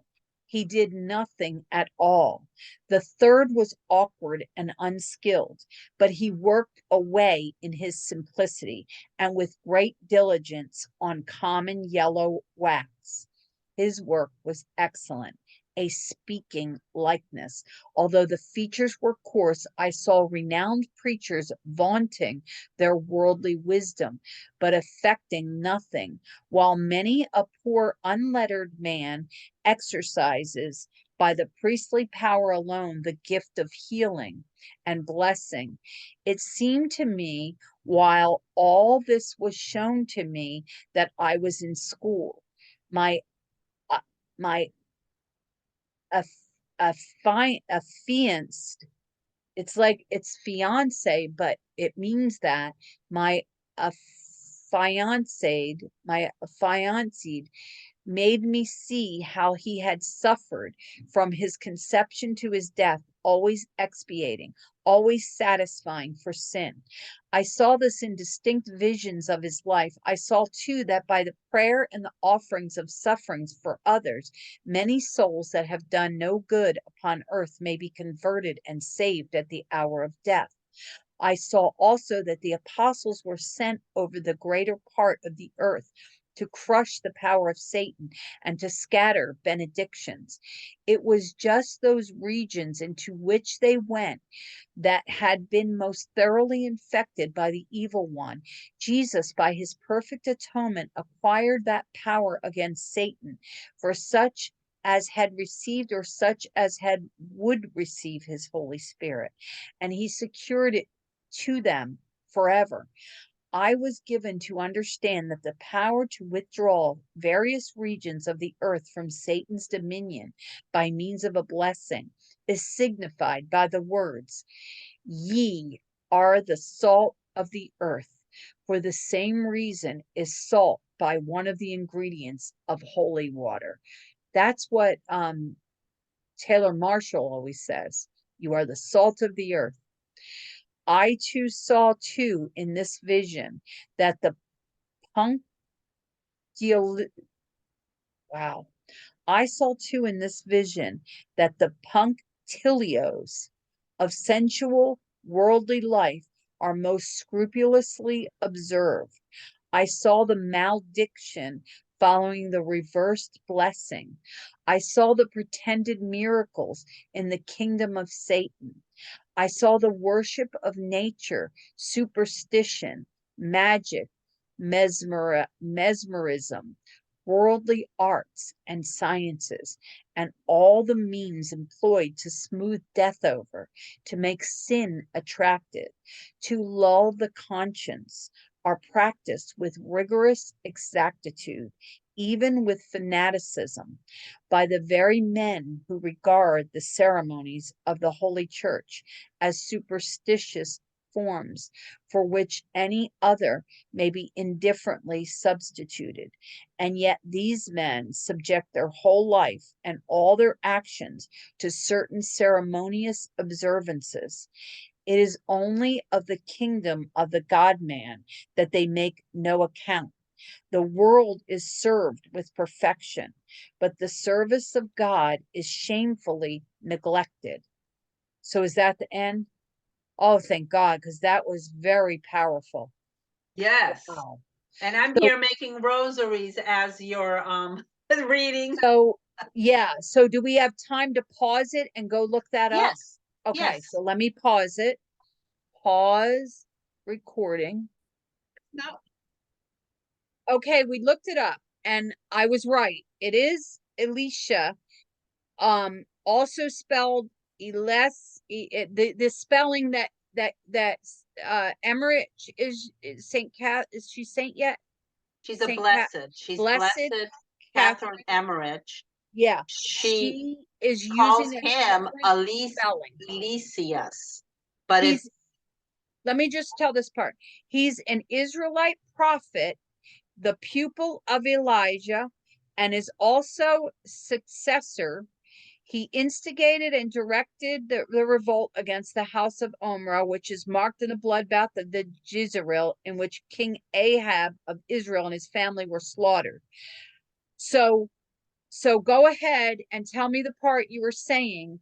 He did nothing at all. The third was awkward and unskilled, but he worked away in his simplicity and with great diligence on common yellow wax. His work was excellent, a speaking likeness. Although the features were coarse, I saw renowned preachers vaunting their worldly wisdom, but effecting nothing, while many a poor unlettered man exercises by the priestly power alone the gift of healing and blessing. It seemed to me, while all this was shown to me, that I was in school. My uh, my a affianced, it's like it's fiance, but it means that my affianced made me see how he had suffered from his conception to his death, always expiating, always satisfying for sin. I saw this in distinct visions of his life. I saw too that by the prayer and the offerings of sufferings for others, many souls that have done no good upon earth may be converted and saved at the hour of death. I saw also that the apostles were sent over the greater part of the earth to crush the power of Satan and to scatter benedictions. It was just those regions into which they went that had been most thoroughly infected by the evil one. Jesus, by his perfect atonement, acquired that power against Satan for such as had received or such as had would receive his Holy Spirit, and he secured it to them forever. I was given to understand that the power to withdraw various regions of the earth from Satan's dominion by means of a blessing is signified by the words, "Ye are the salt of the earth." For the same reason is salt by one of the ingredients of holy water. That's what Taylor Marshall always says. You are the salt of the earth. I too saw too in this vision that the punctile wow. I saw too in this vision that the punctilios of sensual worldly life are most scrupulously observed. I saw the malediction following the reversed blessing. I saw the pretended miracles in the kingdom of Satan. I saw the worship of nature, superstition, magic, mesmerism, worldly arts and sciences, and all the means employed to smooth death over, to make sin attractive, to lull the conscience, are practiced with rigorous exactitude, even with fanaticism, by the very men who regard the ceremonies of the Holy Church as superstitious forms for which any other may be indifferently substituted. And yet these men subject their whole life and all their actions to certain ceremonious observances. It is only of the kingdom of the God man that they make no account. The world is served with perfection, but the service of God is shamefully neglected. So is that the end? Oh, thank God, because that was very powerful. Yes. Wow. And I'm So, here making rosaries as you're reading. so yeah. So do we have time to pause it and go look that up? Yes. Okay, Yes. so let me pause it. Pause recording. No. Okay, we looked it up and I was right. It is Elisha, also spelled the spelling that Emmerich is Saint Cat, is she saint yet? She's a Saint Cat, blessed. She's Blessed blessed Catherine Catherine. Emmerich. Yeah, She she is calls using a him different spelling. Elysius, but it's He's, let me just tell this part. He's an Israelite prophet, the pupil of Elijah, and is also successor. He instigated and directed the revolt against the house of Omrah, which is marked in the bloodbath of the Jezreel, in which King Ahab of Israel and his family were slaughtered. So, so go ahead and tell me the part you were saying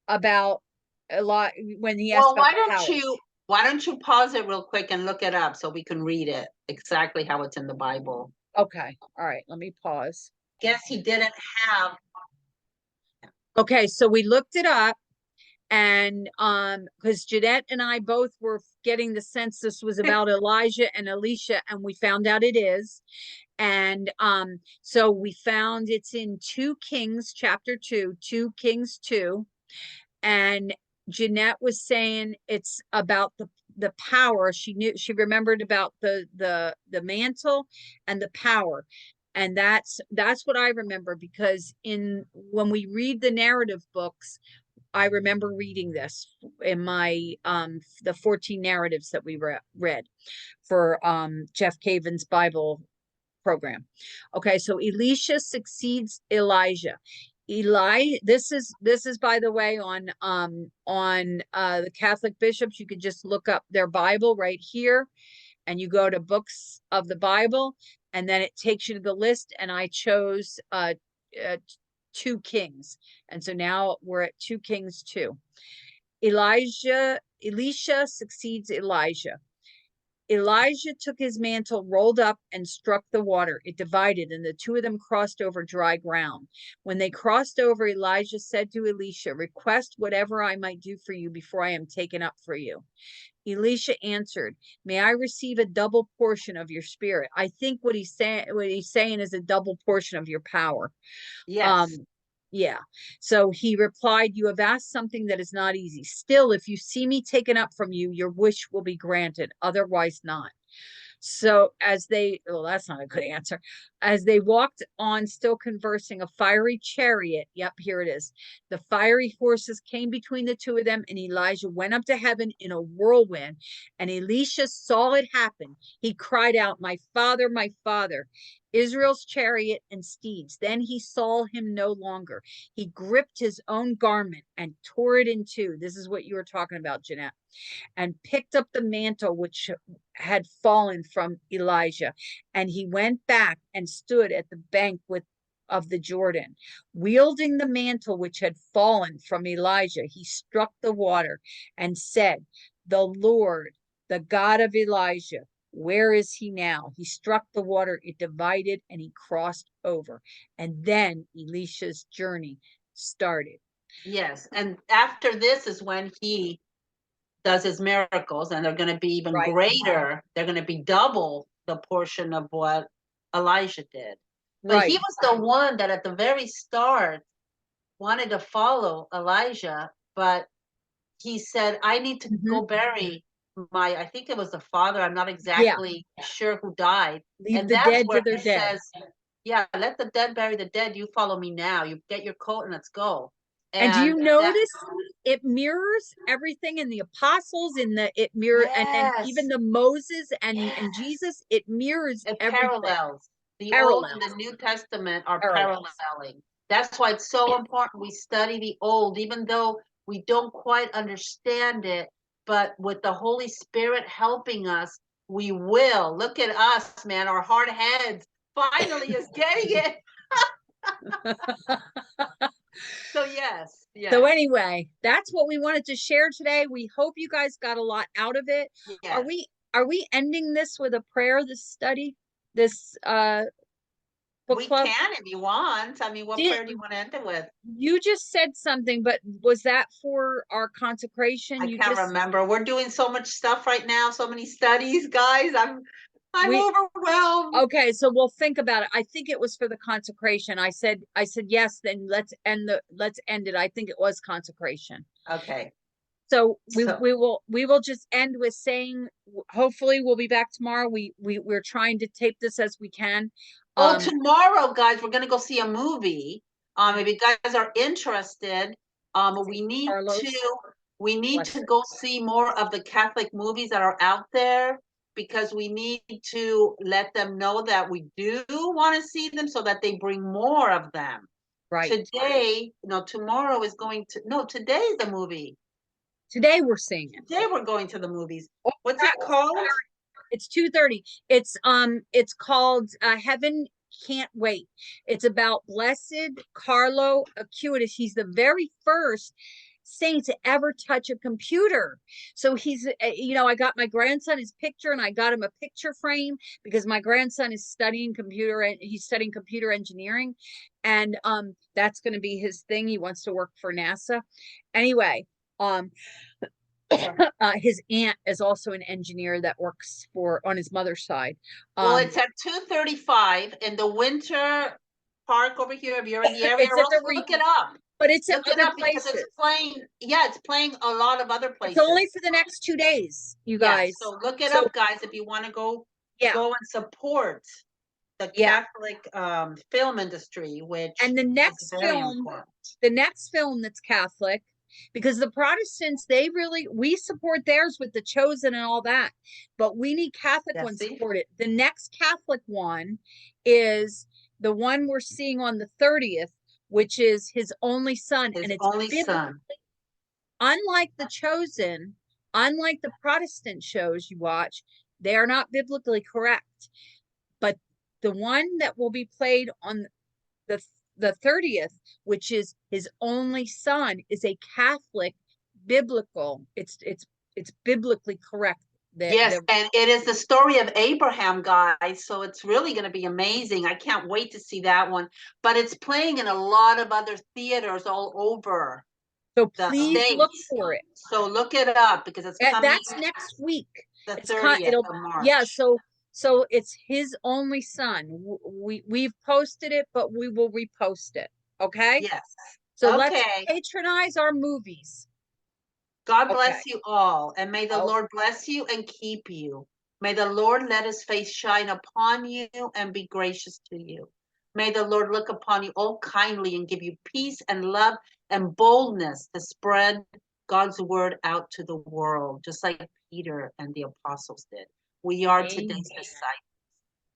about a lot when he asked well, about the powers. why don't you pause it real quick and look it up so we can read it exactly how it's in the Bible. Okay, all right, let me pause. Guess he didn't have. Okay, so we looked it up, and because Jeanette and I both were getting the sense this was about Elijah and Elisha, and we found out it is. And so we found it's in 2 Kings chapter 2, 2 Kings 2, and Jeanette was saying it's about the power. She remembered about the mantle and the power. And that's what I remember, because in when we read the narrative books, I remember reading this in my the 14 narratives that we read for Jeff Caven's Bible program. Okay, so Elisha succeeds Elijah. This is by the way on the Catholic bishops. You could just look up their Bible right here, and you go to books of the Bible, and then it takes you to the list. And I chose uh 2 Kings, and so now we're at 2 Kings 2. Elisha succeeds Elijah. Elijah took his mantle, rolled up, and struck the water. It divided, and the two of them crossed over dry ground. When they crossed over, Elijah said to Elisha, "Request whatever I might do for you before I am taken up for you." Elisha answered, "May I receive a double portion of your spirit?" I think what he's saying is a double portion of your power. Yes. Um, yeah. So he replied, "You have asked something that is not easy. Still, if you see me taken up from you, your wish will be granted, otherwise not." So well, that's not a good answer. As they walked on, still conversing, a fiery chariot, yep, here it is. The fiery horses came between the two of them, and Elijah went up to heaven in a whirlwind. And Elisha saw it happen. He cried out, my father, Israel's chariot and steeds. Then he saw him no longer. He gripped his own garment and tore it in two. This is what you were talking about, Jeanette, and picked up the mantle which had fallen from Elijah. And he went back and stood at the bank of the Jordan. Wielding the mantle which had fallen from Elijah, he struck the water and said, "The Lord, the God of Elijah, Where is he now? He struck the water, it divided, and he crossed over. And then Elisha's journey started. Yes. And after this is when he does his miracles, and they're going to be even Right. greater. They're going to be double the portion of what Elijah did. But he Right. was the one that at the very start wanted to follow Elijah, but he said, I need to Mhm. go bury my, I think it was the father, I'm not Yeah. exactly sure who died. Leave And the that's dead to where their he dead. says, yeah, let the dead bury the dead. You follow me now. You get your coat and let's go. And do you And that, notice it mirrors everything in the apostles in the it mirror and then even yes, the Moses and yes. Jesus, it mirrors It everything. parallels. The Old and the Parallels. New Testament are Parallels. paralleling. That's why it's so important we study the Old, even though we don't quite understand it. But with the Holy Spirit helping us, we will. Look at us, man. Our hard heads finally is getting it. So yes, So yes, anyway, that's what we wanted to share today. We hope you guys got a lot out of it. Are yes. we ending this with a prayer, this study, this book We club? can if you want. I mean, what Did prayer do you want to end it with? you just said something, but was that for our consecration? I You can't just remember. We're doing so much stuff right now, so many studies, guys. I'm we overwhelmed. okay, so we'll think about it. I think it was for the consecration. I said yes, then let's end it. I think it was consecration. Okay. So we So, we will we will just end with saying hopefully we'll be back tomorrow. We're trying to tape this as we can. oh, Um tomorrow, guys, we're gonna go see a movie. If you guys are interested, St. Carlos, we need bless to it. go see more of the Catholic movies that are out there because we need to let them know that we do want to see them so that they bring more of them. Right. Today, no, tomorrow is going to, no, today is the movie. Today we're seeing it. Today we're going to the movies. Oh, What's it called? it's 2:30. It's called Heaven Can't Wait. It's about Blessed Carlo Acutis. He's the very first saint to ever touch a computer. So I got my grandson his picture and I got him a picture frame because my grandson is studying computer and he's studying computer engineering and that's going to be his thing. He wants to work for NASA. Anyway, um his aunt is also an engineer that works for on his mother's side. Well, Um, it's at 2:35 in the Winter Park over here. If you're in the area, it's or at else the look it up. but it's at Look it other up because it's places. playing. Yeah, it's playing a lot of other It's only places. for the next 2 days, you Yeah, guys. so look it So up, guys, if you want to yeah, go and support the yeah. Catholic film industry, which And is very important. the next film that's Catholic, because the Protestants, we support theirs with the Chosen and all that, but we need Catholic Yeah, ones see, supported. The next Catholic one is the one we're seeing on the 30th, which is his only son, his and it's only son. unlike the Chosen, unlike the Protestant shows you watch, they are not biblically correct. But the one that will be played on the the 30th, which is his only son, is a Catholic biblical. It's biblically correct. Yes, The and it is the story of Abraham, guys. So it's really going to be amazing. I can't wait to see that one. But it's playing in a lot of other theaters all over So the please look States. for it. So look it up because it's coming That's next week. the It's 30th it'll of yeah. March. So it's his only son. We've posted it, but we will repost it. Okay. Yes. So let's Okay. patronize our movies. God Okay. bless you all, and may the Oh, Lord bless you and keep you. May the Lord let his face shine upon you and be gracious to you. May the Lord look upon you all kindly and give you peace and love and boldness to spread God's word out to the world, just like Peter and the apostles did. We are amen. today's disciples.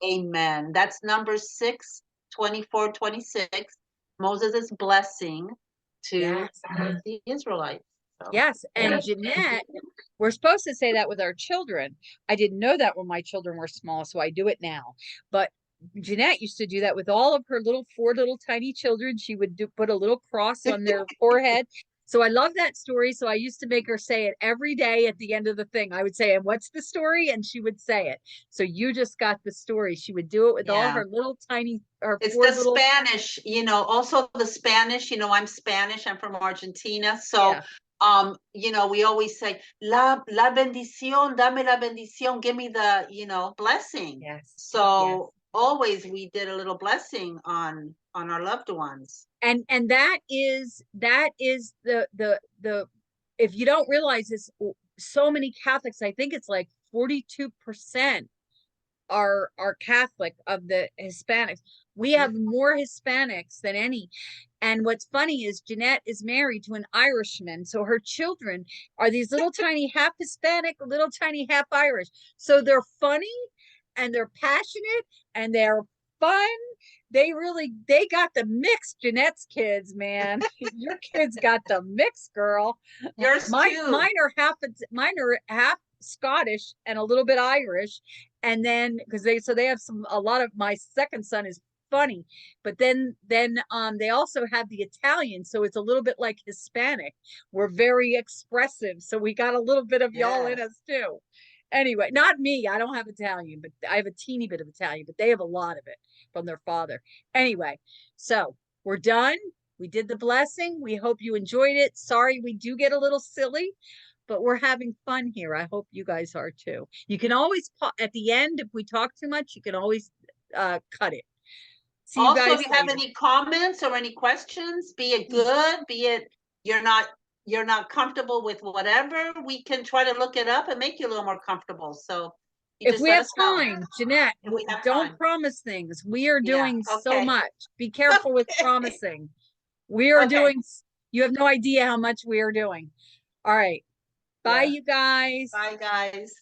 Amen. That's number 6, 24, 26. Moses' blessing to Yes. the Israelites. So, Yes. And Jeanette, we're supposed to say that with our children. I didn't know that when my children were small, so I do it now. But Jeanette used to do that with all of her four little tiny children. She would put a little cross on their forehead. So I love that story. So I used to make her say it every day at the end of the thing. I would say, and what's the story? And she would say it. So you just got the story. She would do it with all Yeah. her little tiny, or It's four the little, Spanish, also the Spanish, I'm Spanish, I'm from Argentina. So, yeah, we always say, la bendición, dame la bendición, give me the, blessing. yes, yes. So always we did a little blessing on our loved ones. And that is the if you don't realize this, so many Catholics, I think it's like 42% are Catholic of the Hispanics. We have more Hispanics than any. And what's funny is Jeanette is married to an Irishman. So her children are these little tiny half Hispanic, little tiny half Irish. So they're funny and they're passionate and they're fun. They got the mix. Jeanette's kids, man. Your kids got the mix, girl. Yours Mine, too. mine are half Scottish and a little bit Irish, and then because they have a lot of, my second son is funny, but then they also have the Italian, so it's a little bit like Hispanic. We're very expressive, so we got a little bit of y'all in Yes. us too. Anyway, not me. I don't have Italian, but I have a teeny bit of Italian, but they have a lot of it from their father. Anyway, so we're done. We did the blessing. We hope you enjoyed it. Sorry, we do get a little silly, but we're having fun here. I hope you guys are too. You can always, at the end, if we talk too much, you can always cut it. See you Also, if guys you have later. any comments or any questions, be it good, be it you're not comfortable with whatever, we can try to look it up and make you a little more comfortable. So you If just we let have us know time, Jeanette, if we have don't time. promise things. We are Yeah. doing so Okay. much. Be careful with Okay. promising. We are Okay. doing, you have no idea how much we are doing. All right. Bye, Yeah. you guys. Bye, guys.